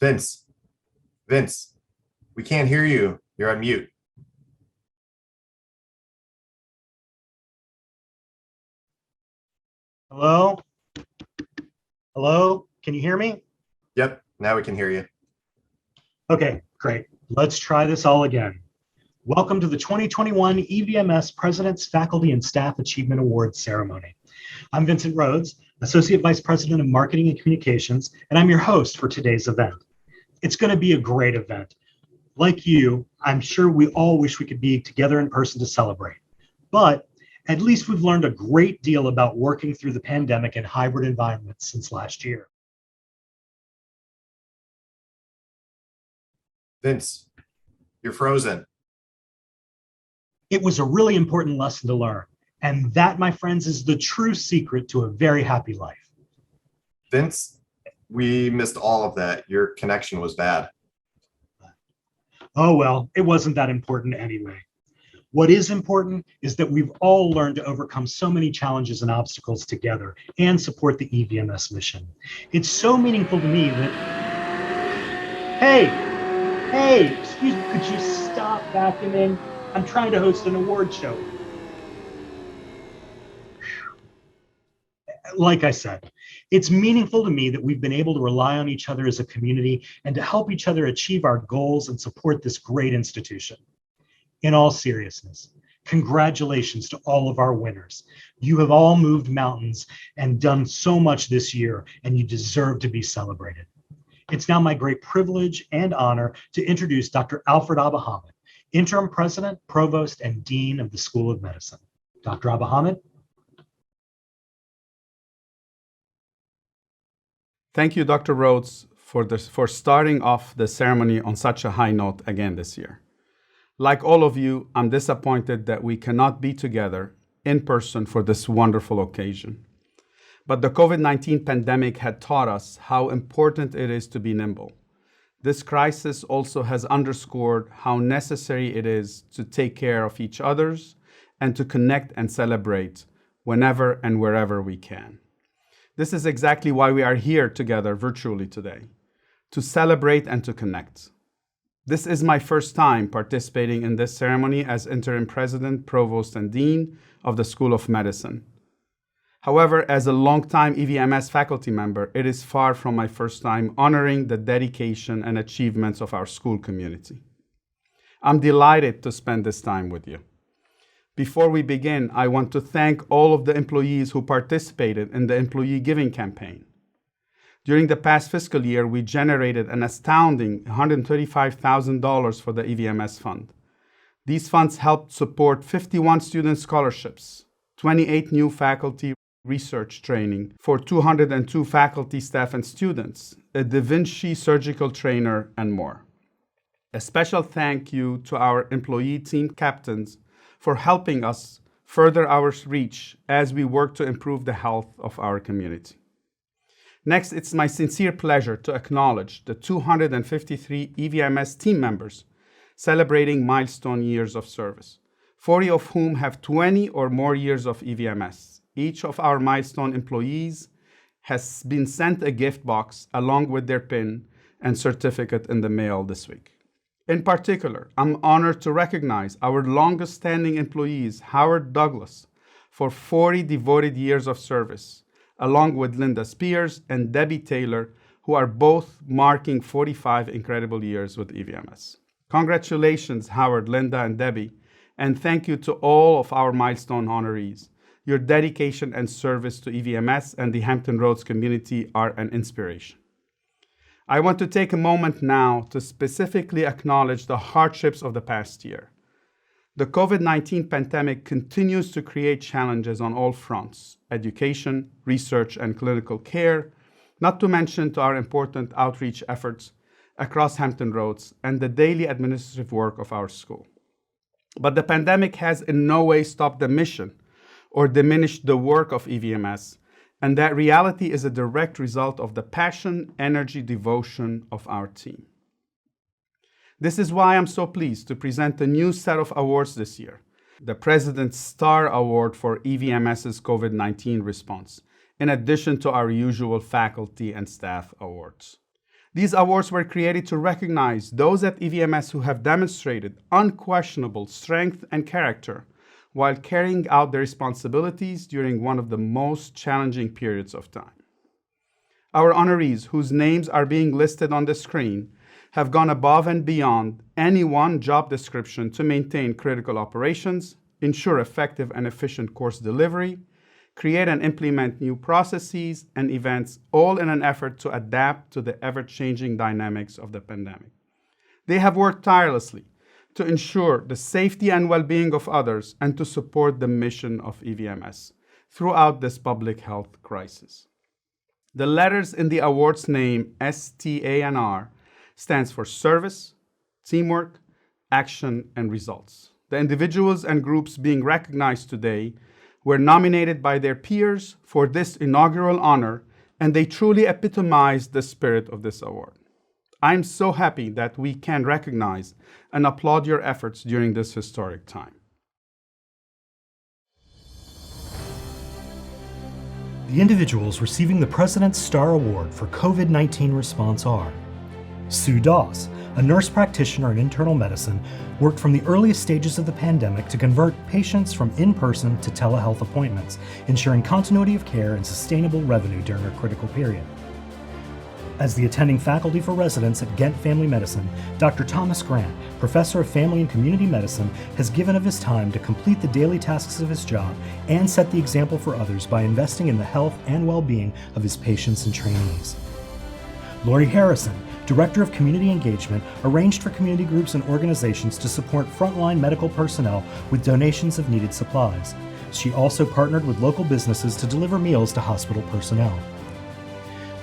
Vince, Vince, we can't hear you. You're on mute. Hello? Hello? Can you hear me? Yep, now we can hear you. Okay, great. Let's try this all again. Welcome to the 2021 EVMS President's Faculty and Staff Achievement Awards ceremony. I'm Vincent Rhodes, Associate Vice President of Marketing and Communications, and I'm your host for today's event. It's going to be a great event. Like you, I'm sure we all wish we could be together in person to celebrate. But at least we've learned a great deal about working through the pandemic in hybrid environments since last year. Vince, you're frozen. It was a really important lesson to learn. And that, my friends, is the true secret to a very happy life. Vince, we missed all of that. Your connection was bad. Oh, well, it wasn't that important anyway. What is important is that we've all learned to overcome so many challenges and obstacles together and support the EVMS mission. It's so meaningful to me that, hey, excuse me, could you stop vacuuming? I'm trying to host an award show. Like I said, it's meaningful to me that we've been able to rely on each other as a community and to help each other achieve our goals and support this great institution. In all seriousness, congratulations to all of our winners. You have all moved mountains and done so much this year, and you deserve to be celebrated. It's now my great privilege and honor to introduce Dr. Alfred Abahamid, Interim President, Provost, and Dean of the School of Medicine. Dr. Abahamid. Thank you, Dr. Rhodes, for starting off the ceremony on such a high note again this year. Like all of you, I'm disappointed that we cannot be together in person for this wonderful occasion. But the COVID-19 pandemic had taught us how important it is to be nimble. This crisis also has underscored how necessary it is to take care of each other's and to connect and celebrate whenever and wherever we can. This is exactly why we are here together virtually today, to celebrate and to connect. This is my first time participating in this ceremony as Interim President, Provost, and Dean of the School of Medicine. However, as a longtime EVMS faculty member, it is far from my first time honoring the dedication and achievements of our school community. I'm delighted to spend this time with you. Before we begin, I want to thank all of the employees who participated in the employee giving campaign. During the past fiscal year, we generated an astounding $135,000 for the EVMS fund. These funds helped support 51 student scholarships, 28 new faculty research training for 202 faculty, staff, and students, a Da Vinci surgical trainer, and more. A special thank you to our employee team captains for helping us further our reach as we work to improve the health of our community. Next, it's my sincere pleasure to acknowledge the 253 EVMS team members celebrating milestone years of service, 40 of whom have 20 or more years of EVMS. Each of our milestone employees has been sent a gift box along with their PIN and certificate in the mail this week. In particular, I'm honored to recognize our longest-standing employees, Howard Douglas, for 40 devoted years of service, along with Linda Spears and Debbie Taylor, who are both marking 45 incredible years with EVMS. Congratulations, Howard, Linda, and Debbie, and thank you to all of our milestone honorees. Your dedication and service to EVMS and the Hampton Roads community are an inspiration. I want to take a moment now to specifically acknowledge the hardships of the past year. The COVID-19 pandemic continues to create challenges on all fronts: education, research, and clinical care, not to mention to our important outreach efforts across Hampton Roads and the daily administrative work of our school. But the pandemic has in no way stopped the mission or diminished the work of EVMS, and that reality is a direct result of the passion, energy, devotion of our team. This is why I'm so pleased to present a new set of awards this year, the President's Star Award for EVMS's COVID-19 response, in addition to our usual faculty and staff awards. These awards were created to recognize those at EVMS who have demonstrated unquestionable strength and character while carrying out their responsibilities during one of the most challenging periods of time. Our honorees, whose names are being listed on the screen, have gone above and beyond any one job description to maintain critical operations, ensure effective and efficient course delivery, create and implement new processes and events, all in an effort to adapt to the ever-changing dynamics of the pandemic. They have worked tirelessly to ensure the safety and well-being of others and to support the mission of EVMS throughout this public health crisis. The letters in the award's name, STANR, stands for service, teamwork, action, and results. The individuals and groups being recognized today were nominated by their peers for this inaugural honor, and they truly epitomize the spirit of this award. I'm so happy that we can recognize and applaud your efforts during this historic time. The individuals receiving the President's Star Award for COVID-19 response are Sue Doss, a nurse practitioner in internal medicine, worked from the earliest stages of the pandemic to convert patients from in-person to telehealth appointments, ensuring continuity of care and sustainable revenue during a critical period. As the attending faculty for residents at Ghent Family Medicine, Dr. Thomas Grant, professor of family and community medicine, has given of his time to complete the daily tasks of his job and set the example for others by investing in the health and well-being of his patients and trainees. Lori Harrison, Director of Community Engagement, arranged for community groups and organizations to support frontline medical personnel with donations of needed supplies. She also partnered with local businesses to deliver meals to hospital personnel.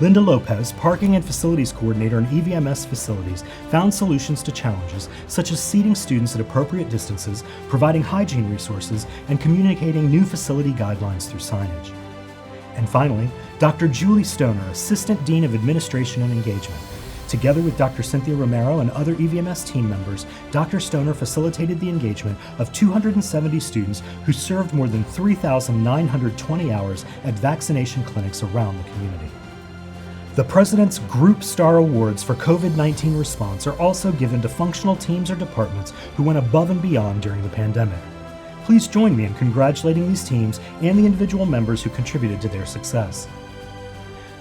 Linda Lopez, Parking and Facilities Coordinator in EVMS facilities, found solutions to challenges such as seating students at appropriate distances, providing hygiene resources, and communicating new facility guidelines through signage. And finally, Dr. Julie Stoner, Assistant Dean of Administration and Engagement. Together with Dr. Cynthia Romero and other EVMS team members, Dr. Stoner facilitated the engagement of 270 students who served more than 3,920 hours at vaccination clinics around the community. The President's Group Star Awards for COVID-19 response are also given to functional teams or departments who went above and beyond during the pandemic. Please join me in congratulating these teams and the individual members who contributed to their success.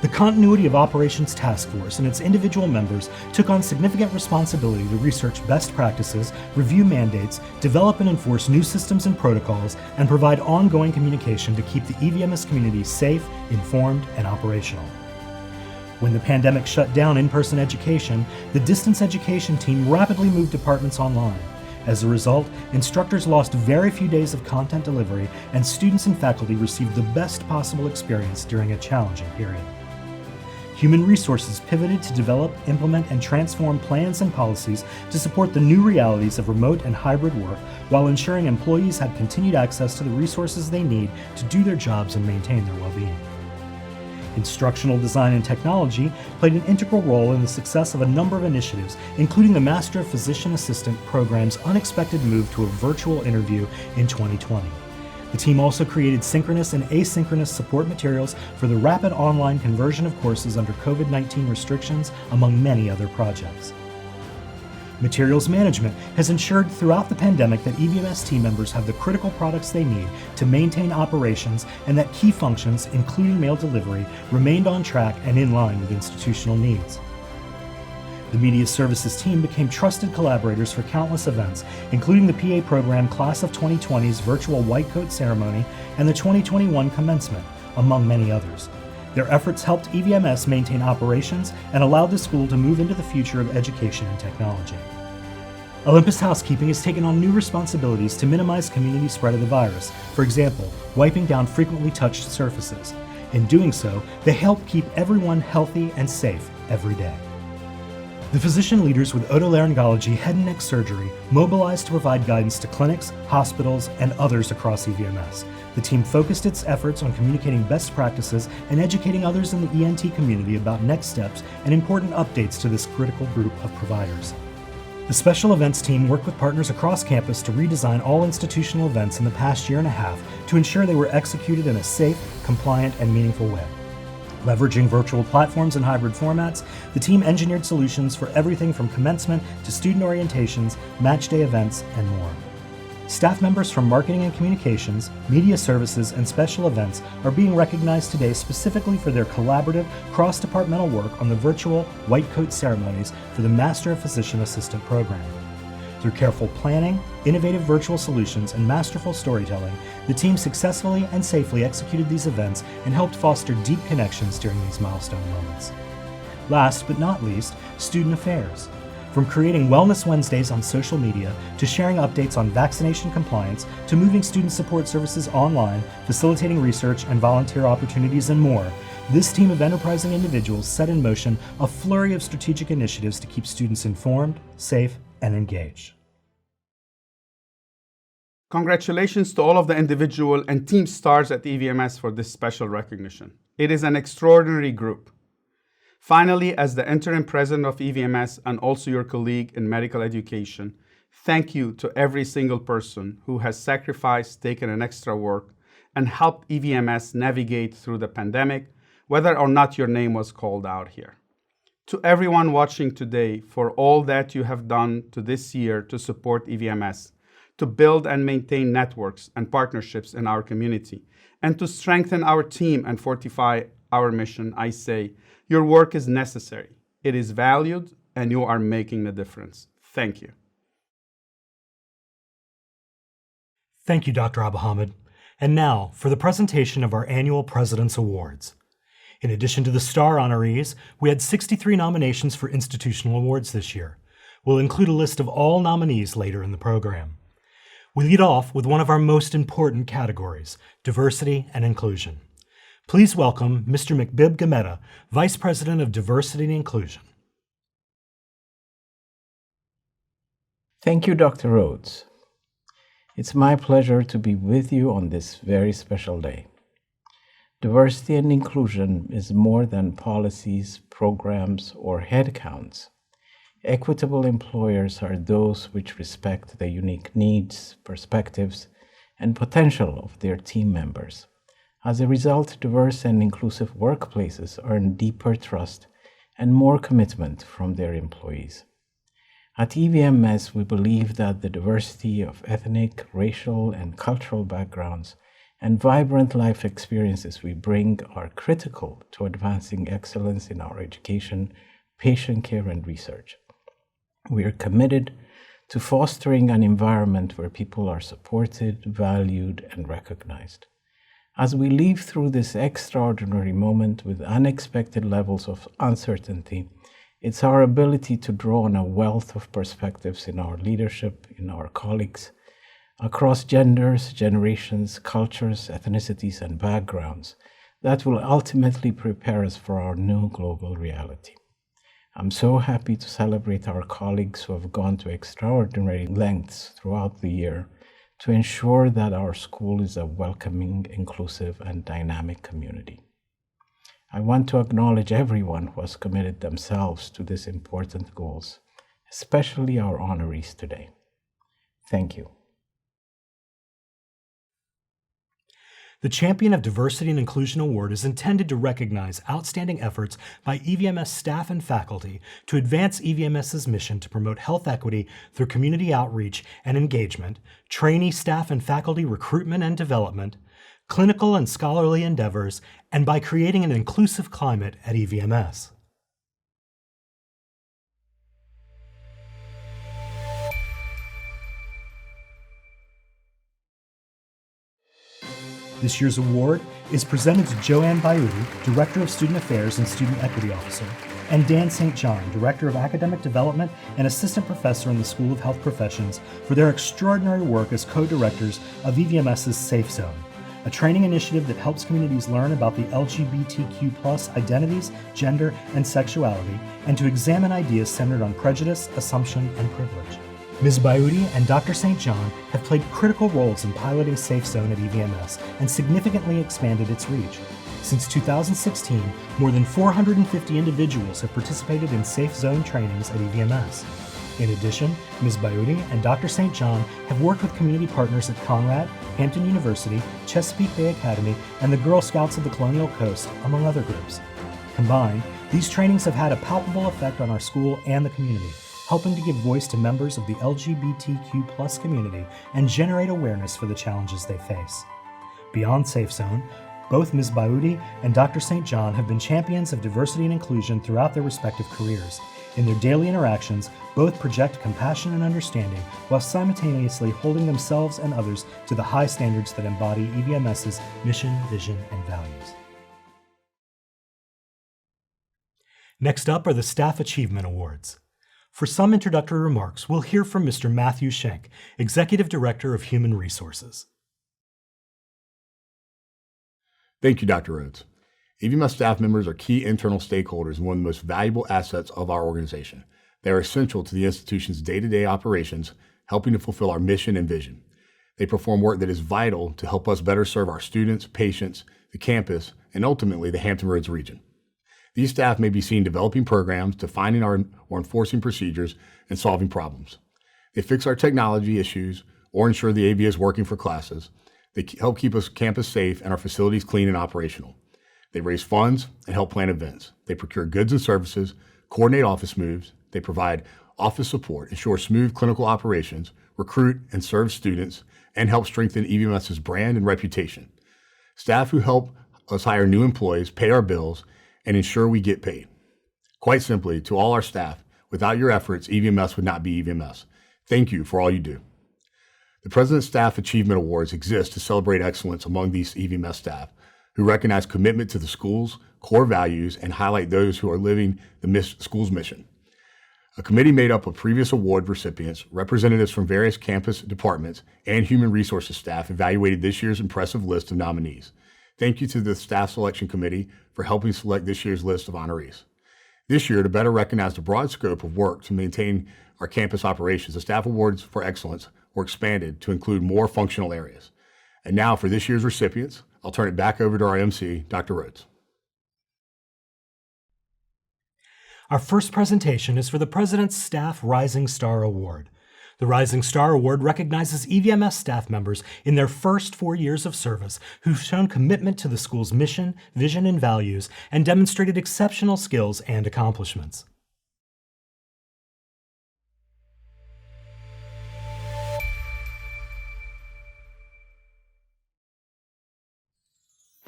The Continuity of Operations Task Force and its individual members took on significant responsibility to research best practices, review mandates, develop and enforce new systems and protocols, and provide ongoing communication to keep the EVMS community safe, informed, and operational. When the pandemic shut down in-person education, the distance education team rapidly moved departments online. As a result, instructors lost very few days of content delivery, and students and faculty received the best possible experience during a challenging period. Human Resources pivoted to develop, implement, and transform plans and policies to support the new realities of remote and hybrid work while ensuring employees had continued access to the resources they need to do their jobs and maintain their well-being. Instructional design and technology played an integral role in the success of a number of initiatives, including the Master of Physician Assistant program's unexpected move to a virtual interview in 2020. The team also created synchronous and asynchronous support materials for the rapid online conversion of courses under COVID-19 restrictions, among many other projects. Materials management has ensured throughout the pandemic that EVMS team members have the critical products they need to maintain operations and that key functions, including mail delivery, remained on track and in line with institutional needs. The Media Services team became trusted collaborators for countless events, including the PA program Class of 2020's virtual White Coat ceremony and the 2021 commencement, among many others. Their efforts helped EVMS maintain operations and allowed the school to move into the future of education and technology. Olympus Housekeeping has taken on new responsibilities to minimize community spread of the virus, for example, wiping down frequently touched surfaces. In doing so, they help keep everyone healthy and safe every day. The physician leaders with otolaryngology head and neck surgery mobilized to provide guidance to clinics, hospitals, and others across EVMS. The team focused its efforts on communicating best practices and educating others in the ENT community about next steps and important updates to this critical group of providers. The special events team worked with partners across campus to redesign all institutional events in the past year and a half to ensure they were executed in a safe, compliant, and meaningful way. Leveraging virtual platforms and hybrid formats, the team engineered solutions for everything from commencement to student orientations, match day events, and more. Staff members from marketing and communications, media services, and special events are being recognized today specifically for their collaborative, cross-departmental work on the virtual white coat ceremonies for the Master of Physician Assistant program. Through careful planning, innovative virtual solutions, and masterful storytelling, the team successfully and safely executed these events and helped foster deep connections during these milestone moments. Last but not least, student affairs. From creating Wellness Wednesdays on social media, to sharing updates on vaccination compliance, to moving student support services online, facilitating research and volunteer opportunities, and more, this team of enterprising individuals set in motion a flurry of strategic initiatives to keep students informed, safe, and engaged. Congratulations to all of the individual and team stars at EVMS for this special recognition. It is an extraordinary group. Finally, as the interim president of EVMS and also your colleague in medical education, thank you to every single person who has sacrificed, taken an extra work, and helped EVMS navigate through the pandemic, whether or not your name was called out here. To everyone watching today, for all that you have done to this year to support EVMS, to build and maintain networks and partnerships in our community, and to strengthen our team and fortify our mission, I say, your work is necessary, it is valued, and you are making the difference. Thank you. Thank you, Dr. Abahamid. And now for the presentation of our annual President's Awards. In addition to the star honorees, we had 63 nominations for institutional awards this year. We'll include a list of all nominees later in the program. We lead off with one of our most important categories, diversity and inclusion. Please welcome Mr. McBib Gametta, Vice President of Diversity and Inclusion. Thank you, Dr. Rhodes. It's my pleasure to be with you on this very special day. Diversity and inclusion is more than policies, programs, or headcounts. Equitable employers are those which respect the unique needs, perspectives, and potential of their team members. As a result, diverse and inclusive workplaces earn deeper trust and more commitment from their employees. At EVMS, we believe that the diversity of ethnic, racial, and cultural backgrounds and vibrant life experiences we bring are critical to advancing excellence in our education, patient care, and research. We are committed to fostering an environment where people are supported, valued, and recognized. As we live through this extraordinary moment with unexpected levels of uncertainty, it's our ability to draw on a wealth of perspectives in our leadership, in our colleagues, across genders, generations, cultures, ethnicities, and backgrounds that will ultimately prepare us for our new global reality. I'm so happy to celebrate our colleagues who have gone to extraordinary lengths throughout the year to ensure that our school is a welcoming, inclusive, and dynamic community. I want to acknowledge everyone who has committed themselves to these important goals, especially our honorees today. Thank you. The Champion of Diversity and Inclusion Award is intended to recognize outstanding efforts by EVMS staff and faculty to advance EVMS's mission to promote health equity through community outreach and engagement, trainee staff and faculty recruitment and development, clinical and scholarly endeavors, and by creating an inclusive climate at EVMS. This year's award is presented to Joanne Bayouti, Director of Student Affairs and Student Equity Officer, and Dan St. John, Director of Academic Development and Assistant Professor in the School of Health Professions, for their extraordinary work as co-directors of EVMS's Safe Zone, a training initiative that helps communities learn about the LGBTQ+ identities, gender, and sexuality, and to examine ideas centered on prejudice, assumption, and privilege. Ms. Bayouti and Dr. St. John have played critical roles in piloting Safe Zone at EVMS and significantly expanded its reach. Since 2016, more than 450 individuals have participated in Safe Zone trainings at EVMS. In addition, Ms. Baudi and Dr. St. John have worked with community partners at Conrad, Hampton University, Chesapeake Bay Academy, and the Girl Scouts of the Colonial Coast, among other groups. Combined, these trainings have had a palpable effect on our school and the community, helping to give voice to members of the LGBTQ+ community and generate awareness for the challenges they face. Beyond Safe Zone, both Ms. Baudi and Dr. St. John have been champions of diversity and inclusion throughout their respective careers. In their daily interactions, both project compassion and understanding while simultaneously holding themselves and others to the high standards that embody EVMS's mission, vision, and values. Next up are the Staff Achievement Awards. For some introductory remarks, we'll hear from Mr. Matthew Schenk, Executive Director of Human Resources. Thank you, Dr. Rhodes. EVMS staff members are key internal stakeholders and one of the most valuable assets of our organization. They are essential to the institution's day-to-day operations, helping to fulfill our mission and vision. They perform work that is vital to help us better serve our students, patients, the campus, and ultimately the Hampton Roads region. These staff may be seen developing programs, defining or enforcing procedures, and solving problems. They fix our technology issues or ensure the AV is working for classes. They help keep us campus safe and our facilities clean and operational. They raise funds and help plan events. They procure goods and services, coordinate office moves. They provide office support, ensure smooth clinical operations, recruit and serve students, and help strengthen EVMS's brand and reputation. Staff who help us hire new employees, pay our bills, and ensure we get paid. Quite simply, to all our staff, without your efforts, EVMS would not be EVMS. Thank you for all you do. The President's Staff Achievement Awards exist to celebrate excellence among these EVMS staff who recognize commitment to the school's core values and highlight those who are living the school's mission. A committee made up of previous award recipients, representatives from various campus departments, and human resources staff evaluated this year's impressive list of nominees. Thank you to the Staff Selection Committee for helping select this year's list of honorees. This year, to better recognize the broad scope of work to maintain our campus operations, the Staff Awards for Excellence were expanded to include more functional areas. And now for this year's recipients, I'll turn it back over to our MC, Dr. Rhodes. Our first presentation is for the President's Staff Rising Star Award. The Rising Star Award recognizes EVMS staff members in their first 4 years of service who've shown commitment to the school's mission, vision, and values, and demonstrated exceptional skills and accomplishments.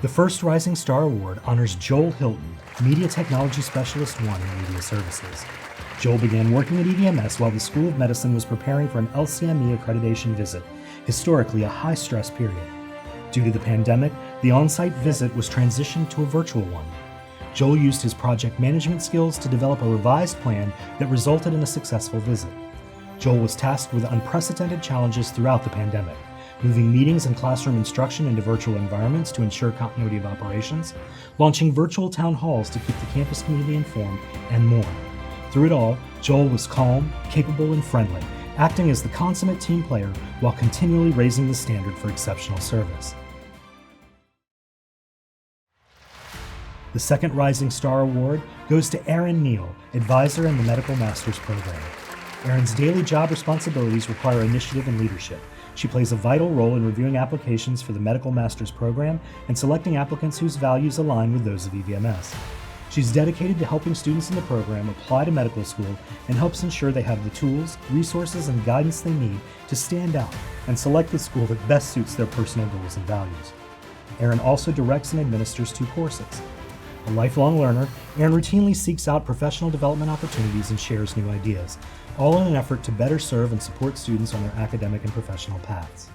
The first Rising Star Award honors Joel Hilton, Media Technology Specialist 1 in Media Services. Joel began working at EVMS while the School of Medicine was preparing for an LCME accreditation visit, historically a high-stress period. Due to the pandemic, the on-site visit was transitioned to a virtual one. Joel used his project management skills to develop a revised plan that resulted in a successful visit. Joel was tasked with unprecedented challenges throughout the pandemic, moving meetings and classroom instruction into virtual environments to ensure continuity of operations, launching virtual town halls to keep the campus community informed, and more. Through it all, Joel was calm, capable, and friendly, acting as the consummate team player while continually raising the standard for exceptional service. The second Rising Star Award goes to Erin Neal, advisor in the Medical Master's Program. Erin's daily job responsibilities require initiative and leadership. She plays a vital role in reviewing applications for the Medical Master's Program and selecting applicants whose values align with those of EVMS. She's dedicated to helping students in the program apply to medical school and helps ensure they have the tools, resources, and guidance they need to stand out and select the school that best suits their personal goals and values. Erin also directs and administers 2 courses. A lifelong learner, Erin routinely seeks out professional development opportunities and shares new ideas, all in an effort to better serve and support students on their academic and professional paths.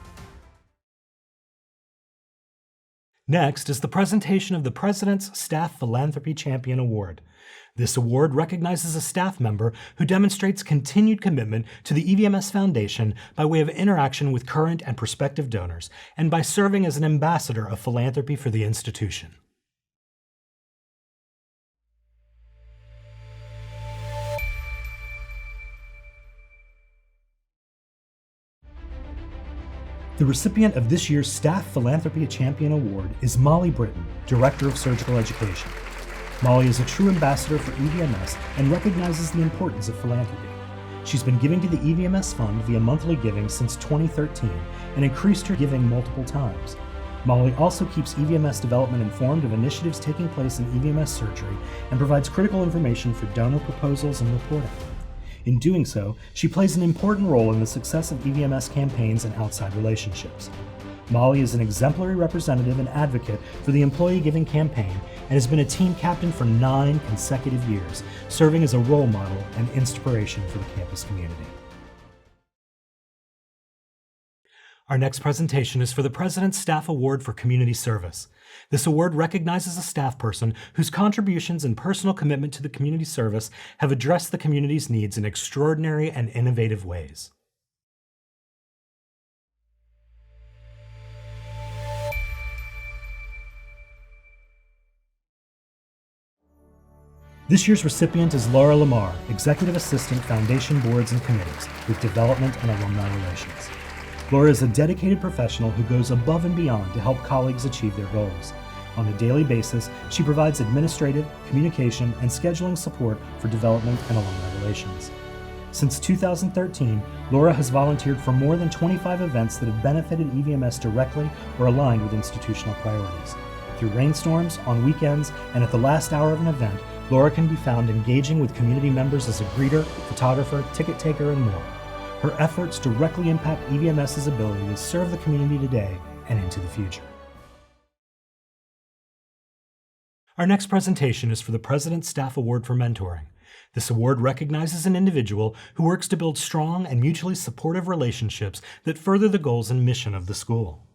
Next is the presentation of the President's Staff Philanthropy Champion Award. This award recognizes a staff member who demonstrates continued commitment to the EVMS Foundation by way of interaction with current and prospective donors, and by serving as an ambassador of philanthropy for the institution. The recipient of this year's Staff Philanthropy Champion Award is Molly Britton, Director of Surgical Education. Molly is a true ambassador for EVMS and recognizes the importance of philanthropy. She's been giving to the EVMS fund via monthly giving since 2013 and increased her giving multiple times. Molly also keeps EVMS development informed of initiatives taking place in EVMS surgery and provides critical information for donor proposals and reporting. In doing so, she plays an important role in the success of EVMS campaigns and outside relationships. Molly is an exemplary representative and advocate for the Employee Giving Campaign and has been a team captain for 9 consecutive years, serving as a role model and inspiration for the campus community. Our next presentation is for the President's Staff Award for Community Service. This award recognizes a staff person whose contributions and personal commitment to the community service have addressed the community's needs in extraordinary and innovative ways. This year's recipient is Laura Lamar, Executive Assistant, Foundation Boards and Committees with Development and Alumni Relations. Laura is a dedicated professional who goes above and beyond to help colleagues achieve their goals. On a daily basis, she provides administrative, communication, and scheduling support for development and alumni relations. Since 2013, Laura has volunteered for more than 25 events that have benefited EVMS directly or aligned with institutional priorities. Through rainstorms, on weekends, and at the last hour of an event, Laura can be found engaging with community members as a greeter, photographer, ticket taker, and more. Her efforts directly impact EVMS's ability to serve the community today and into the future. Our next presentation is for the President's Staff Award for Mentoring. This award recognizes an individual who works to build strong and mutually supportive relationships that further the goals and mission of the school.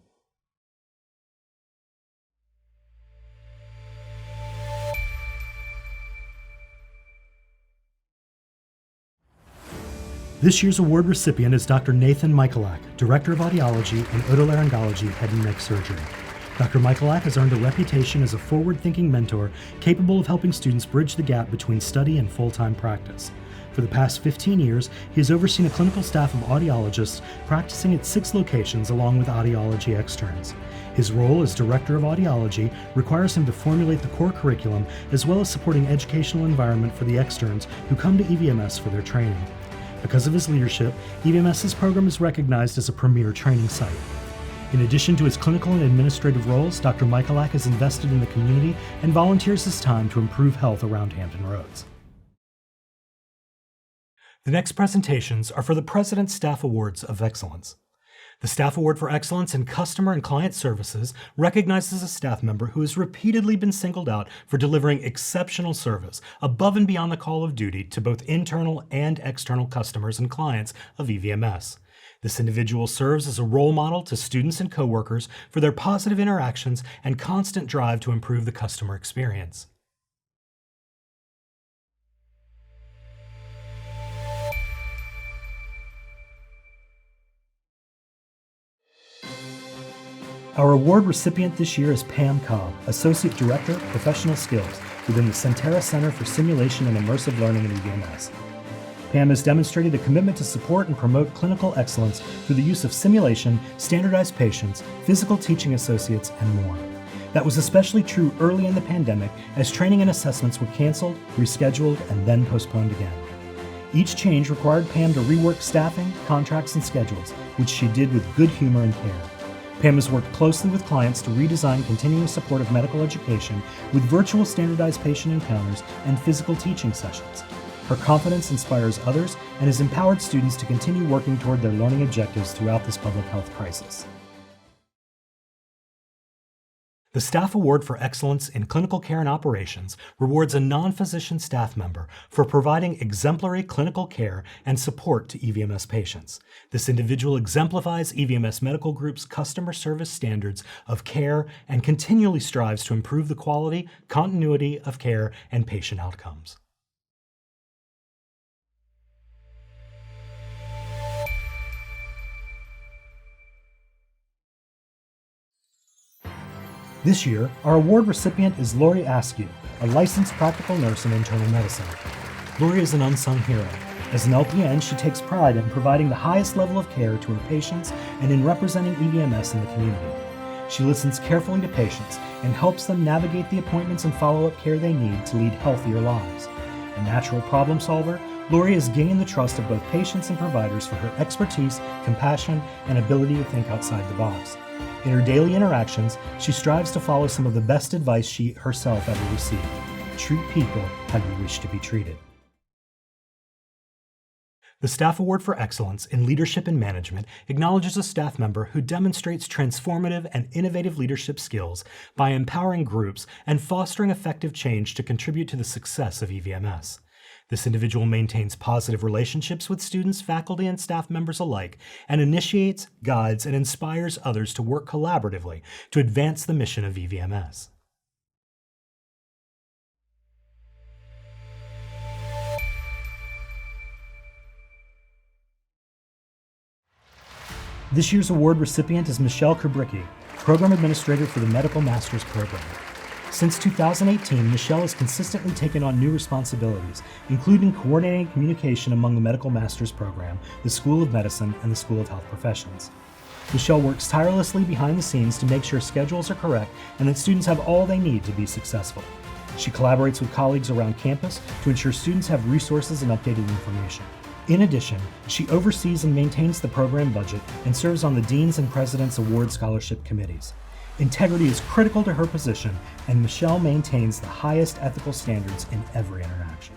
This year's award recipient is Dr. Nathan Michalak, Director of Audiology and Otolaryngology Head and Neck Surgery. Dr. Michalak has earned a reputation as a forward-thinking mentor capable of helping students bridge the gap between study and full-time practice. For the past 15 years, he has overseen a clinical staff of audiologists practicing at 6 locations along with audiology externs. His role as Director of Audiology requires him to formulate the core curriculum as well as supporting educational environment for the externs who come to EVMS for their training. Because of his leadership, EVMS's program is recognized as a premier training site. In addition to his clinical and administrative roles, Dr. Michalak is invested in the community and volunteers his time to improve health around Hampton Roads. The next presentations are for the President's Staff Awards of Excellence. The Staff Award for Excellence in Customer and Client Services recognizes a staff member who has repeatedly been singled out for delivering exceptional service above and beyond the call of duty to both internal and external customers and clients of EVMS. This individual serves as a role model to students and coworkers for their positive interactions and constant drive to improve the customer experience. Our award recipient this year is Pam Cobb, Associate Director, Professional Skills within the Centera Center for Simulation and Immersive Learning at EVMS. Pam has demonstrated a commitment to support and promote clinical excellence through the use of simulation, standardized patients, physical teaching associates, and more. That was especially true early in the pandemic as training and assessments were canceled, rescheduled, and then postponed again. Each change required Pam to rework staffing, contracts, and schedules, which she did with good humor and care. Pam has worked closely with clients to redesign continuing support of medical education with virtual standardized patient encounters and physical teaching sessions. Her confidence inspires others and has empowered students to continue working toward their learning objectives throughout this public health crisis. The Staff Award for Excellence in Clinical Care and Operations rewards a non-physician staff member for providing exemplary clinical care and support to EVMS patients. This individual exemplifies EVMS Medical Group's customer service standards of care and continually strives to improve the quality, continuity of care, and patient outcomes. This year, our award recipient is Lori Askew, a licensed practical nurse in internal medicine. Lori is an unsung hero. As an LPN, she takes pride in providing the highest level of care to her patients and in representing EVMS in the community. She listens carefully to patients and helps them navigate the appointments and follow-up care they need to lead healthier lives. A natural problem solver, Lori has gained the trust of both patients and providers for her expertise, compassion, and ability to think outside the box. In her daily interactions, she strives to follow some of the best advice she herself ever received. Treat people how you wish to be treated. The Staff Award for Excellence in Leadership and Management acknowledges a staff member who demonstrates transformative and innovative leadership skills by empowering groups and fostering effective change to contribute to the success of EVMS. This individual maintains positive relationships with students, faculty, and staff members alike, and initiates, guides, and inspires others to work collaboratively to advance the mission of EVMS. This year's award recipient is Michelle Kubricki, Program Administrator for the Medical Master's Program. Since 2018, Michelle has consistently taken on new responsibilities, including coordinating communication among the Medical Master's Program, the School of Medicine, and the School of Health Professions. Michelle works tirelessly behind the scenes to make sure schedules are correct and that students have all they need to be successful. She collaborates with colleagues around campus to ensure students have resources and updated information. In addition, she oversees and maintains the program budget and serves on the Dean's and President's Award Scholarship Committees. Integrity is critical to her position, and Michelle maintains the highest ethical standards in every interaction.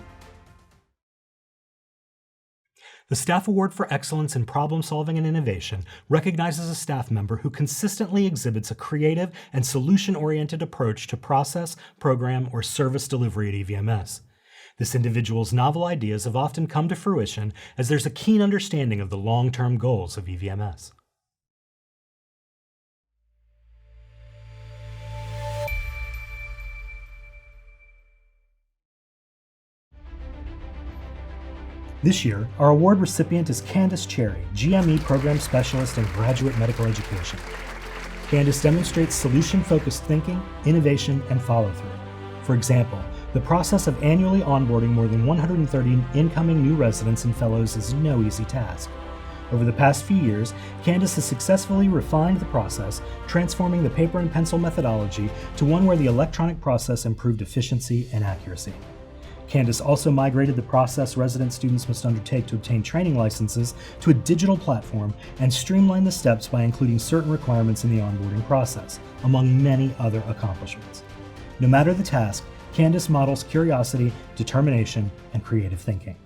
The Staff Award for Excellence in Problem Solving and Innovation recognizes a staff member who consistently exhibits a creative and solution-oriented approach to process, program, or service delivery at EVMS. This individual's novel ideas have often come to fruition as there's a keen understanding of the long-term goals of EVMS. This year, our award recipient is Candace Cherry, GME Program Specialist in Graduate Medical Education. Candace demonstrates solution-focused thinking, innovation, and follow-through. For example, the process of annually onboarding more than 130 incoming new residents and fellows is no easy task. Over the past few years, Candace has successfully refined the process, transforming the paper and pencil methodology to one where the electronic process improved efficiency and accuracy. Candace also migrated the process resident students must undertake to obtain training licenses to a digital platform and streamlined the steps by including certain requirements in the onboarding process, among many other accomplishments. No matter the task, Candace models curiosity, determination, and creative thinking.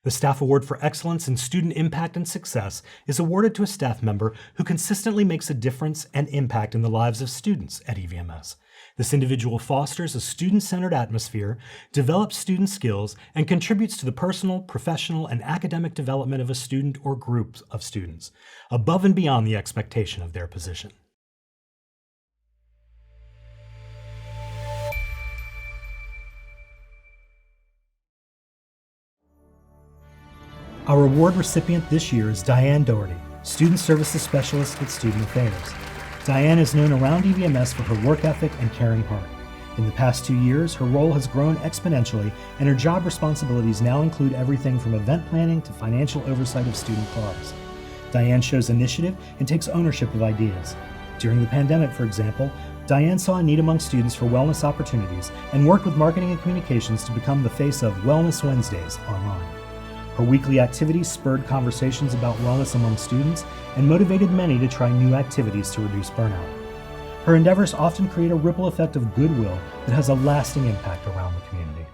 The Staff Award for Excellence in Student Impact and Success is awarded to a staff member who consistently makes a difference and impact in the lives of students at EVMS. This individual fosters a student-centered atmosphere, develops student skills, and contributes to the personal, professional, and academic development of a student or group of students, above and beyond the expectation of their position. Our award recipient this year is Diane Doherty, Student Services Specialist with Student Affairs. Diane is known around EVMS for her work ethic and caring heart. In the past 2 years, her role has grown exponentially, and her job responsibilities now include everything from event planning to financial oversight of student cause. Diane shows initiative and takes ownership of ideas. During the pandemic, for example, Diane saw a need among students for wellness opportunities and worked with marketing and communications to become the face of Wellness Wednesdays online. Her weekly activities spurred conversations about wellness among students and motivated many to try new activities to reduce burnout. Her endeavors often create a ripple effect of goodwill that has a lasting impact around the community.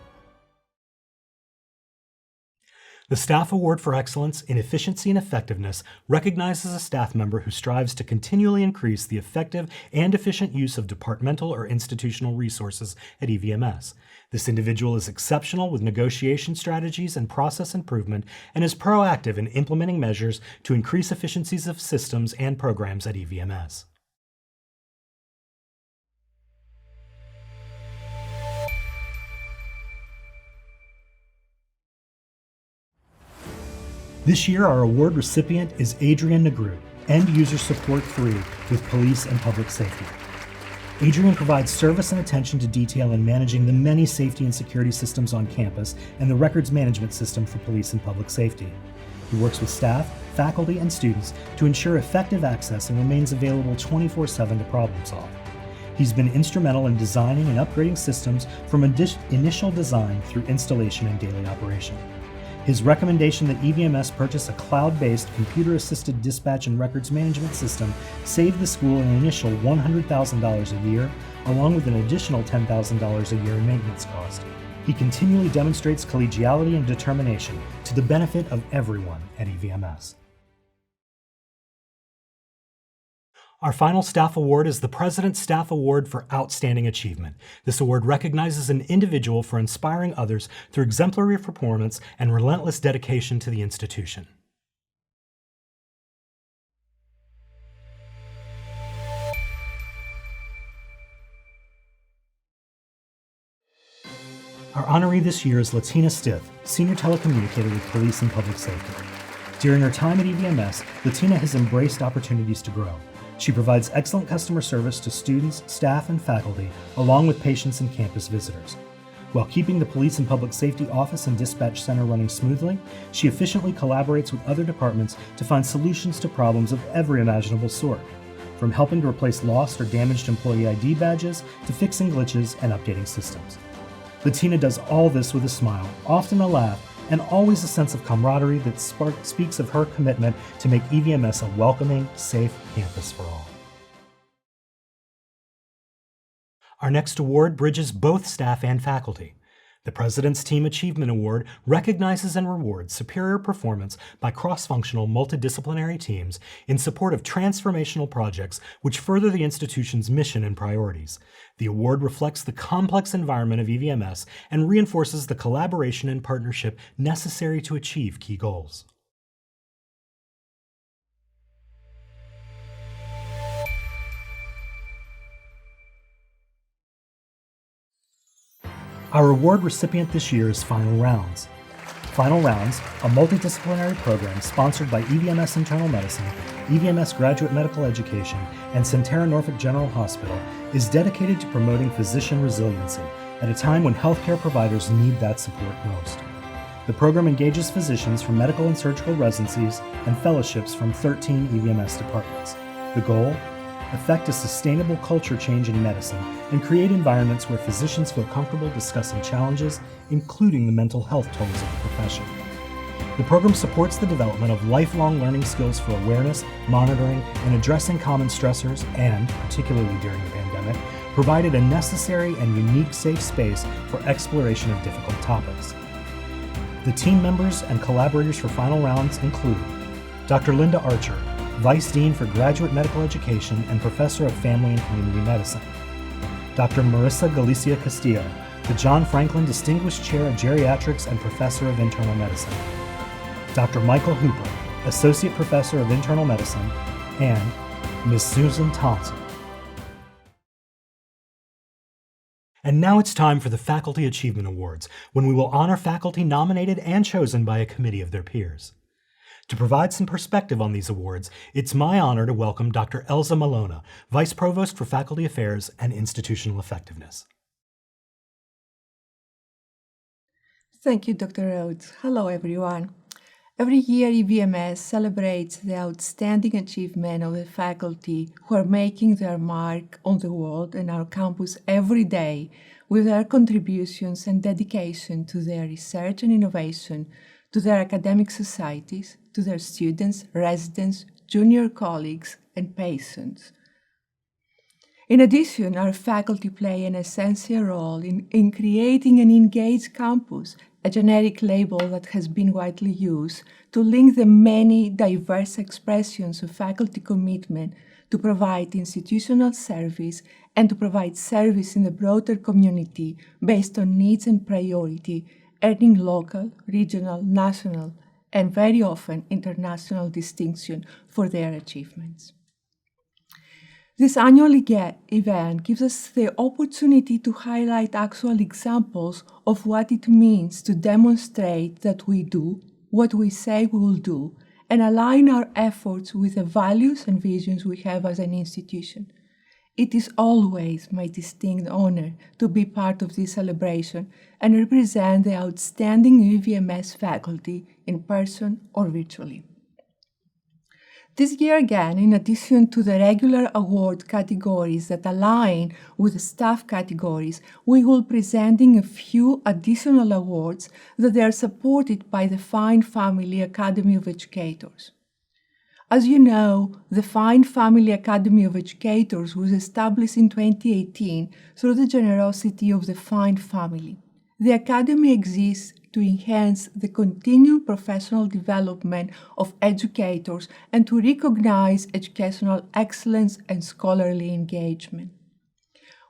The Staff Award for Excellence in Efficiency and Effectiveness recognizes a staff member who strives to continually increase the effective and efficient use of departmental or institutional resources at EVMS. This individual is exceptional with negotiation strategies and process improvement and is proactive in implementing measures to increase efficiencies of systems and programs at EVMS. This year, our award recipient is Adrian Negrud, End User Support 3 with Police and Public Safety. Adrian provides service and attention to detail in managing the many safety and security systems on campus and the records management system for police and public safety. He works with staff, faculty, and students to ensure effective access and remains available 24/7 to problem solve. He's been instrumental in designing and upgrading systems from initial design through installation and daily operation. His recommendation that EVMS purchase a cloud-based computer-assisted dispatch and records management system saved the school an initial $100,000 a year, along with an additional $10,000 a year in maintenance cost. He continually demonstrates collegiality and determination to the benefit of everyone at EVMS. Our final staff award is the President's Staff Award for Outstanding Achievement. This award recognizes an individual for inspiring others through exemplary performance and relentless dedication to the institution. Our honoree this year is Latina Stith, Senior Telecommunicator with Police and Public Safety. During her time at EVMS, Latina has embraced opportunities to grow. She provides excellent customer service to students, staff, and faculty, along with patients and campus visitors. While keeping the Police and Public Safety Office and Dispatch Center running smoothly, she efficiently collaborates with other departments to find solutions to problems of every imaginable sort, from helping to replace lost or damaged employee ID badges to fixing glitches and updating systems. Latina does all this with a smile, often a laugh, and always a sense of camaraderie that speaks of her commitment to make EVMS a welcoming, safe campus for all. Our next award bridges both staff and faculty. The President's Team Achievement Award recognizes and rewards superior performance by cross-functional multidisciplinary teams in support of transformational projects which further the institution's mission and priorities. The award reflects the complex environment of EVMS and reinforces the collaboration and partnership necessary to achieve key goals. Our award recipient this year is Final Rounds. Final Rounds, a multidisciplinary program sponsored by EVMS Internal Medicine, EVMS Graduate Medical Education, and Sentara Norfolk General Hospital, is dedicated to promoting physician resiliency at a time when healthcare providers need that support most. The program engages physicians from medical and surgical residencies and fellowships from 13 EVMS departments. The goal? Effect a sustainable culture change in medicine and create environments where physicians feel comfortable discussing challenges, including the mental health tolls of the profession. The program supports the development of lifelong learning skills for awareness, monitoring, and addressing common stressors and, particularly during the pandemic, provided a necessary and unique safe space for exploration of difficult topics. The team members and collaborators for Final Rounds include Dr. Linda Archer, Vice Dean for Graduate Medical Education and Professor of Family and Community Medicine. Dr. Marissa Galicia Castillo, the John Franklin Distinguished Chair of Geriatrics and Professor of Internal Medicine. Dr. Michael Hooper, Associate Professor of Internal Medicine, and Ms. Susan Thompson. And now it's time for the Faculty Achievement Awards, when we will honor faculty nominated and chosen by a committee of their peers. To provide some perspective on these awards, it's my honor to welcome Dr. Elza Malona, Vice Provost for Faculty Affairs and Institutional Effectiveness. Thank you, Dr. Rhodes. Hello, everyone. Every year, EVMS celebrates the outstanding achievement of the faculty who are making their mark on the world and our campus every day with their contributions and dedication to their research and innovation, to their academic societies, to their students, residents, junior colleagues, and patients. In addition, our faculty play an essential role in creating an engaged campus, a generic label that has been widely used to link the many diverse expressions of faculty commitment to provide institutional service and to provide service in the broader community based on needs and priority, earning local, regional, national, and very often international distinction for their achievements. This annual event gives us the opportunity to highlight actual examples of what it means to demonstrate that we do what we say we will do and align our efforts with the values and visions we have as an institution. It is always my distinct honor to be part of this celebration and represent the outstanding EVMS faculty in person or virtually. This year again, in addition to the regular award categories that align with the staff categories, we will be presenting a few additional awards that are supported by the Fine Family Academy of Educators. As you know, the Fine Family Academy of Educators was established in 2018 through the generosity of the Fine family. The Academy exists to enhance the continued professional development of educators and to recognize educational excellence and scholarly engagement.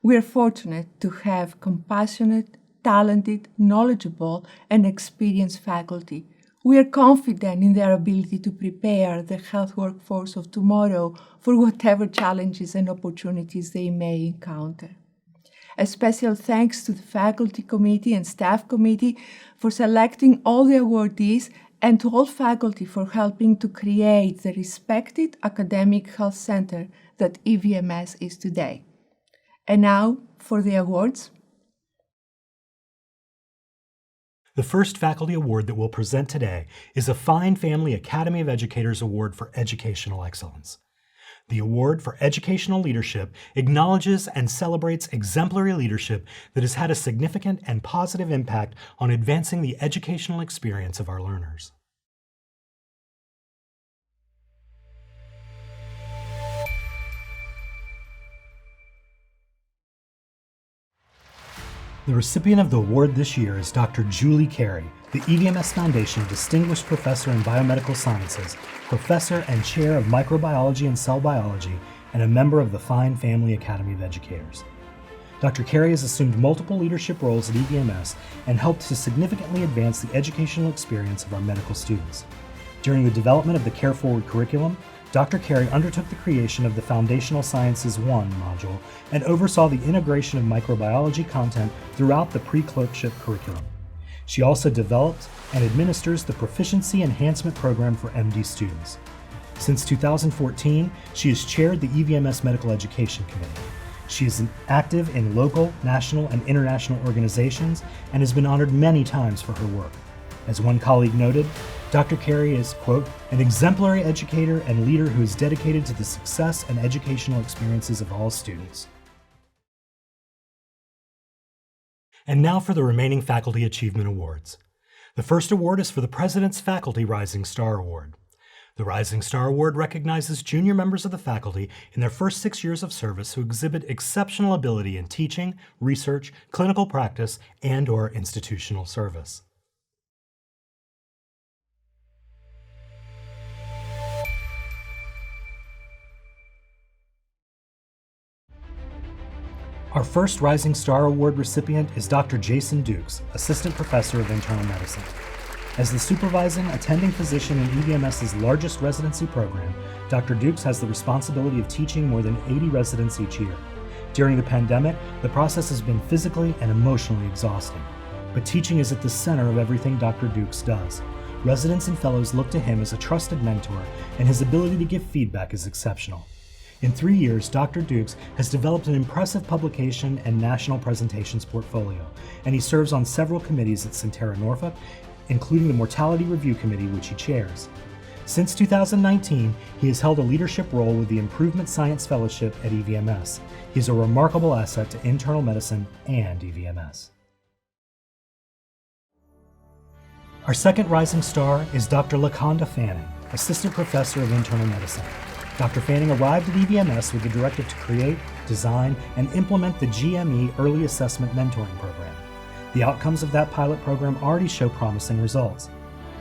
We are fortunate to have compassionate, talented, knowledgeable, and experienced faculty. We are confident in their ability to prepare the health workforce of tomorrow for whatever challenges and opportunities they may encounter. A special thanks to the Faculty Committee and Staff Committee for selecting all the awardees and to all faculty for helping to create the respected academic health center that EVMS is today. And now for the awards. The first faculty award that we'll present today is a Fine Family Academy of Educators Award for Educational Excellence. The Award for Educational Leadership acknowledges and celebrates exemplary leadership that has had a significant and positive impact on advancing the educational experience of our learners. The recipient of the award this year is Dr. Julie Carey, the EVMS Foundation Distinguished Professor in Biomedical Sciences, Professor and Chair of Microbiology and Cell Biology, and a member of the Fine Family Academy of Educators. Dr. Carey has assumed multiple leadership roles at EVMS and helped to significantly advance the educational experience of our medical students. During the development of the Care Forward curriculum, Dr. Carey undertook the creation of the Foundational Sciences 1 module and oversaw the integration of microbiology content throughout the pre-clerkship curriculum. She also developed and administers the Proficiency Enhancement Program for MD students. Since 2014, she has chaired the EVMS Medical Education Committee. She is active in local, national, and international organizations and has been honored many times for her work. As one colleague noted, Dr. Carey is, quote, an exemplary educator and leader who is dedicated to the success and educational experiences of all students. And now for the remaining Faculty Achievement Awards. The first award is for the President's Faculty Rising Star Award. The Rising Star Award recognizes junior members of the faculty in their first 6 years of service who exhibit exceptional ability in teaching, research, clinical practice, and/or institutional service. Our first Rising Star Award recipient is Dr. Jason Dukes, Assistant Professor of Internal Medicine. As the supervising attending physician in EVMS's largest residency program, Dr. Dukes has the responsibility of teaching more than 80 residents each year. During the pandemic, the process has been physically and emotionally exhausting. But teaching is at the center of everything Dr. Dukes does. Residents and fellows look to him as a trusted mentor, and his ability to give feedback is exceptional. In 3 years, Dr. Dukes has developed an impressive publication and national presentations portfolio, and he serves on several committees at Sentara Norfolk, including the Mortality Review Committee, which he chairs. Since 2019, he has held a leadership role with the Improvement Science Fellowship at EVMS. He is a remarkable asset to internal medicine and EVMS. Our second rising star is Dr. Lakonda Fanning, Assistant Professor of Internal Medicine. Dr. Fanning arrived at EVMS with the directive to create, design, and implement the GME Early Assessment Mentoring Program. The outcomes of that pilot program already show promising results.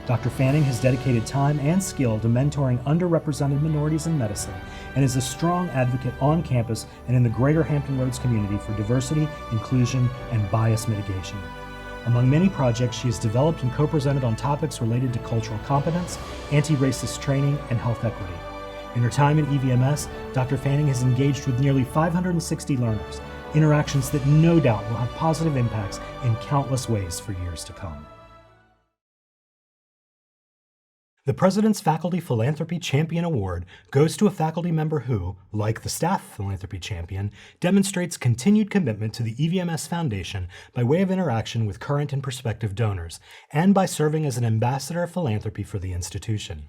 Dr. Fanning has dedicated time and skill to mentoring underrepresented minorities in medicine and is a strong advocate on campus and in the greater Hampton Roads community for diversity, inclusion, and bias mitigation. Among many projects, she has developed and co-presented on topics related to cultural competence, anti-racist training, and health equity. In her time at EVMS, Dr. Fanning has engaged with nearly 560 learners, interactions that no doubt will have positive impacts in countless ways for years to come. The President's Faculty Philanthropy Champion Award goes to a faculty member who, like the Staff Philanthropy Champion, demonstrates continued commitment to the EVMS Foundation by way of interaction with current and prospective donors, and by serving as an ambassador of philanthropy for the institution.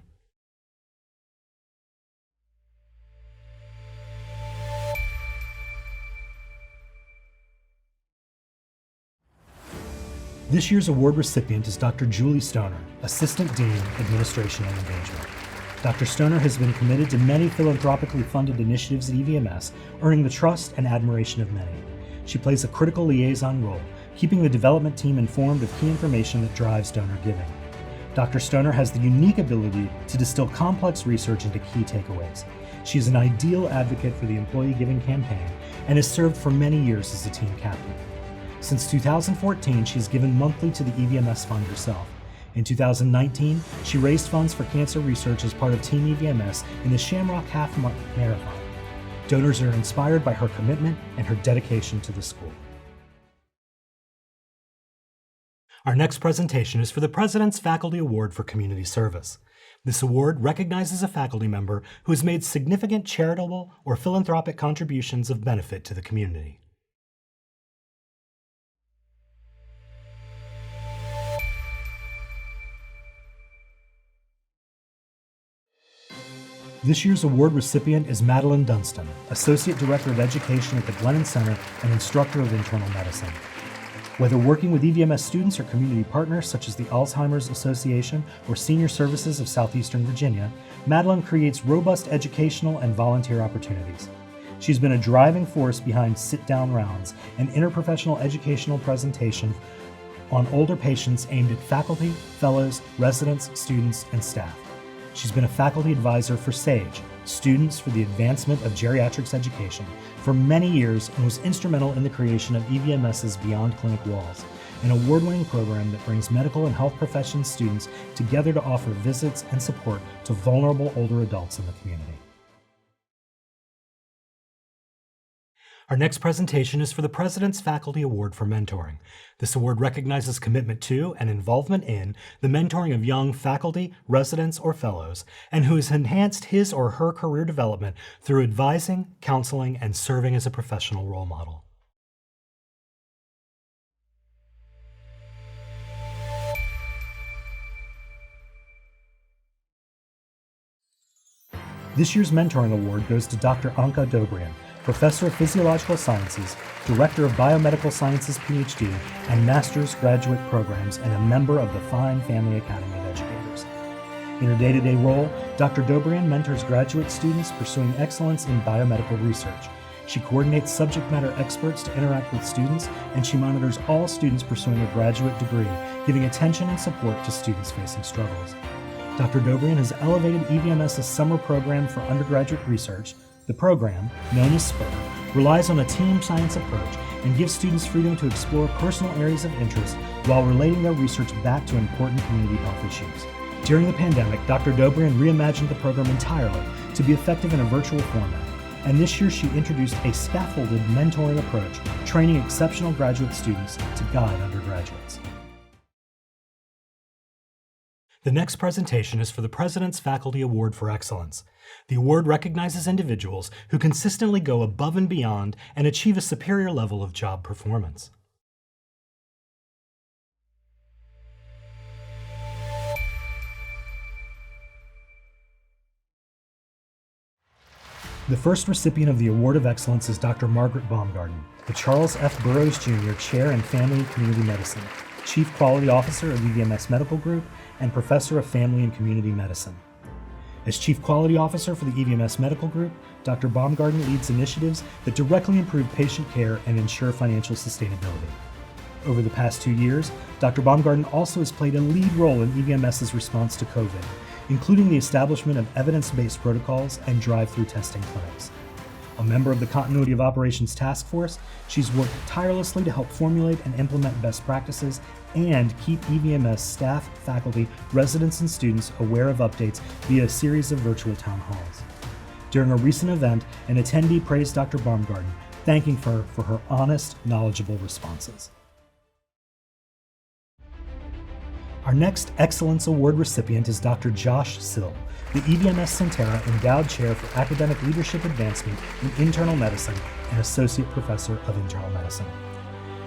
This year's award recipient is Dr. Julie Stoner, Assistant Dean, Administration and Engagement. Dr. Stoner has been committed to many philanthropically funded initiatives at EVMS, earning the trust and admiration of many. She plays a critical liaison role, keeping the development team informed of key information that drives donor giving. Dr. Stoner has the unique ability to distill complex research into key takeaways. She is an ideal advocate for the employee giving campaign and has served for many years as a team captain. Since 2014, she has given monthly to the EVMS Fund herself. In 2019, she raised funds for cancer research as part of Team EVMS in the Shamrock Half Marathon. Donors are inspired by her commitment and her dedication to the school. Our next presentation is for the President's Faculty Award for Community Service. This award recognizes a faculty member who has made significant charitable or philanthropic contributions of benefit to the community. This year's award recipient is Madeline Dunstan, Associate Director of Education at the Glennon Center and Instructor of Internal Medicine. Whether working with EVMS students or community partners such as the Alzheimer's Association or Senior Services of Southeastern Virginia, Madeline creates robust educational and volunteer opportunities. She's been a driving force behind sit-down rounds, an interprofessional educational presentation on older patients aimed at faculty, fellows, residents, students, and staff. She's been a faculty advisor for SAGE, Students for the Advancement of Geriatrics Education, for many years and was instrumental in the creation of EVMS's Beyond Clinic Walls, an award-winning program that brings medical and health professions students together to offer visits and support to vulnerable older adults in the community. Our next presentation is for the President's Faculty Award for Mentoring. This award recognizes commitment to and involvement in the mentoring of young faculty, residents, or fellows, and who has enhanced his or her career development through advising, counseling, and serving as a professional role model. This year's Mentoring Award goes to Dr. Anka Dobrian, Professor of Physiological Sciences, Director of Biomedical Sciences PhD, and Master's Graduate Programs, and a member of the Fine Family Academy of Educators. In her day-to-day role, Dr. Dobrian mentors graduate students pursuing excellence in biomedical research. She coordinates subject matter experts to interact with students, and she monitors all students pursuing a graduate degree, giving attention and support to students facing struggles. Dr. Dobrian has elevated EVMS's summer program for undergraduate research. The program, known as SPUR, relies on a team science approach and gives students freedom to explore personal areas of interest while relating their research back to important community health issues. During the pandemic, Dr. Dobrian reimagined the program entirely to be effective in a virtual format, and this year she introduced a scaffolded mentoring approach, training exceptional graduate students to guide undergraduates. The next presentation is for the President's Faculty Award for Excellence. The award recognizes individuals who consistently go above and beyond and achieve a superior level of job performance. The first recipient of the Award of Excellence is Dr. Margaret Baumgarten, the Charles F. Burroughs Jr. Chair in Family and Community Medicine, Chief Quality Officer of EVMS Medical Group, and Professor of Family and Community Medicine. As Chief Quality Officer for the EVMS Medical Group, Dr. Baumgarten leads initiatives that directly improve patient care and ensure financial sustainability. Over the past 2 years, Dr. Baumgarten also has played a lead role in EVMS's response to COVID, including the establishment of evidence-based protocols and drive-through testing clinics. A member of the Continuity of Operations Task Force, she's worked tirelessly to help formulate and implement best practices and keep EVMS staff, faculty, residents, and students aware of updates via a series of virtual town halls. During a recent event, an attendee praised Dr. Baumgarten, thanking her for her honest, knowledgeable responses. Our next Excellence Award recipient is Dr. Josh Sill, the EVMS Centera Endowed Chair for Academic Leadership Advancement in Internal Medicine and Associate Professor of Internal Medicine.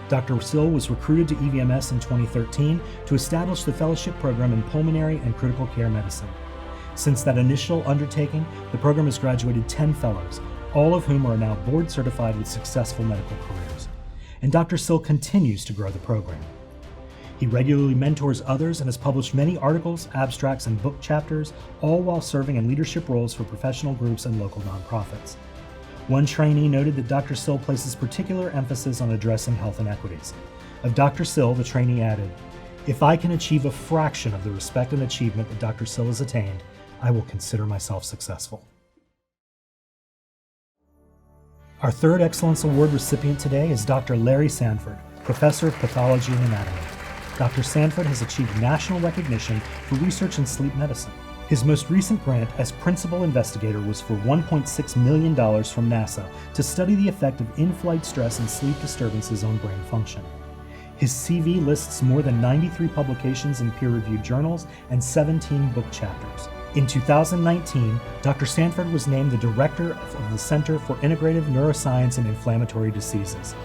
Dr. Sill was recruited to EVMS in 2013 to establish the fellowship program in pulmonary and critical care medicine. Since that initial undertaking, the program has graduated 10 fellows, all of whom are now board certified with successful medical careers. And Dr. Sill continues to grow the program. He regularly mentors others and has published many articles, abstracts, and book chapters, all while serving in leadership roles for professional groups and local nonprofits. One trainee noted that Dr. Sill places particular emphasis on addressing health inequities. Of Dr. Sill, the trainee added, "If I can achieve a fraction of the respect and achievement that Dr. Sill has attained, I will consider myself successful." Our third Excellence Award recipient today is Dr. Larry Sanford, Professor of Pathology and Anatomy. Dr. Sanford has achieved national recognition for research in sleep medicine. His most recent grant as principal investigator was for $1.6 million from NASA to study the effect of in-flight stress and sleep disturbances on brain function. His CV lists more than 93 publications in peer-reviewed journals and 17 book chapters. In 2019, Dr. Sanford was named the director of the Center for Integrative Neuroscience and Inflammatory Diseases.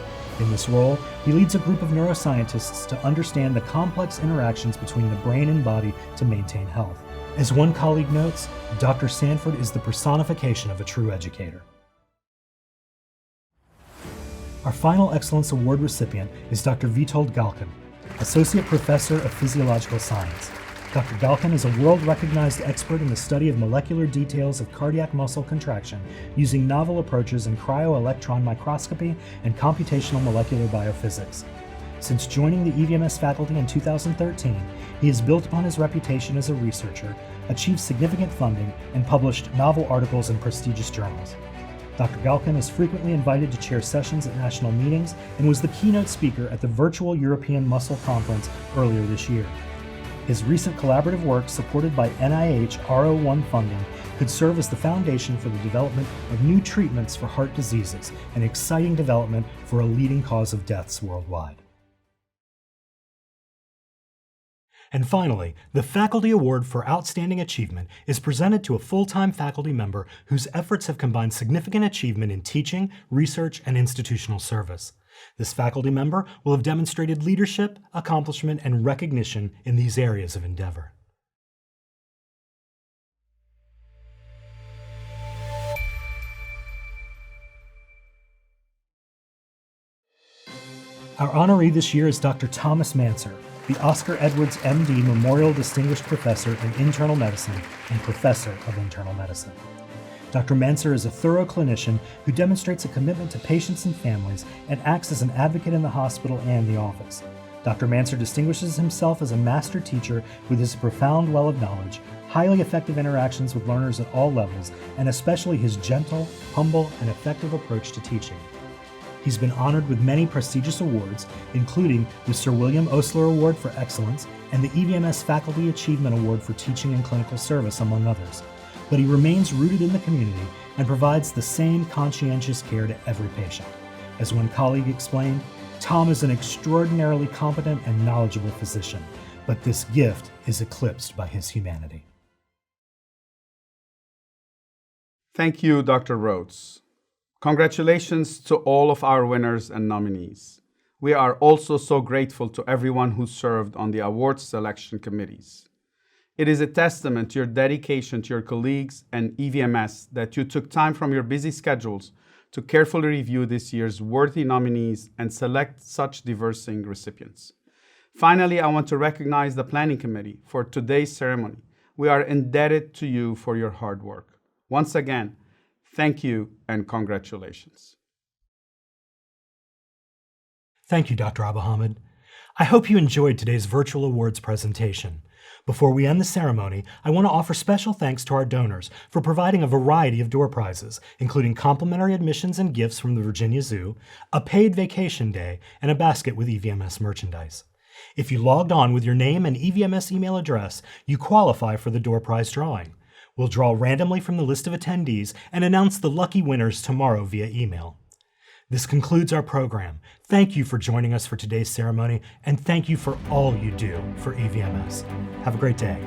In this role, he leads a group of neuroscientists to understand the complex interactions between the brain and body to maintain health. As one colleague notes, Dr. Sanford is the personification of a true educator. Our final Excellence Award recipient is Dr. Vitold Galkin, Associate Professor of Physiological Science. Dr. Galkin is a world-recognized expert in the study of molecular details of cardiac muscle contraction using novel approaches in cryo-electron microscopy and computational molecular biophysics. Since joining the EVMS faculty in 2013, he has built upon his reputation as a researcher, achieved significant funding, and published novel articles in prestigious journals. Dr. Galkin is frequently invited to chair sessions at national meetings and was the keynote speaker at the virtual European Muscle Conference earlier this year. His recent collaborative work, supported by NIH R01 funding, could serve as the foundation for the development of new treatments for heart diseases, an exciting development for a leading cause of deaths worldwide. And finally, the Faculty Award for Outstanding Achievement is presented to a full-time faculty member whose efforts have combined significant achievement in teaching, research, and institutional service. This faculty member will have demonstrated leadership, accomplishment, and recognition in these areas of endeavor. Our honoree this year is Dr. Thomas Manser, the Oscar Edwards, MD, Memorial Distinguished Professor in Internal Medicine and Professor of Internal Medicine. Dr. Manser is a thorough clinician who demonstrates a commitment to patients and families and acts as an advocate in the hospital and the office. Dr. Manser distinguishes himself as a master teacher with his profound well of knowledge, highly effective interactions with learners at all levels, and especially his gentle, humble, and effective approach to teaching. He's been honored with many prestigious awards, including the Sir William Osler Award for Excellence and the EVMS Faculty Achievement Award for Teaching and Clinical Service, among others. But he remains rooted in the community and provides the same conscientious care to every patient. As one colleague explained, Tom is an extraordinarily competent and knowledgeable physician, but this gift is eclipsed by his humanity. Thank you, Dr. Rhodes. Congratulations to all of our winners and nominees. We are also so grateful to everyone who served on the awards selection committees. It is a testament to your dedication to your colleagues and EVMS that you took time from your busy schedules to carefully review this year's worthy nominees and select such diversing recipients. Finally, I want to recognize the Planning Committee for today's ceremony. We are indebted to you for your hard work. Once again, thank you and congratulations. Thank you, Dr. Abahamid. I hope you enjoyed today's virtual awards presentation. Before we end the ceremony, I want to offer special thanks to our donors for providing a variety of door prizes, including complimentary admissions and gifts from the Virginia Zoo, a paid vacation day, and a basket with EVMS merchandise. If you logged on with your name and EVMS email address, you qualify for the door prize drawing. We'll draw randomly from the list of attendees and announce the lucky winners tomorrow via email. This concludes our program. Thank you for joining us for today's ceremony, and thank you for all you do for EVMS. Have a great day.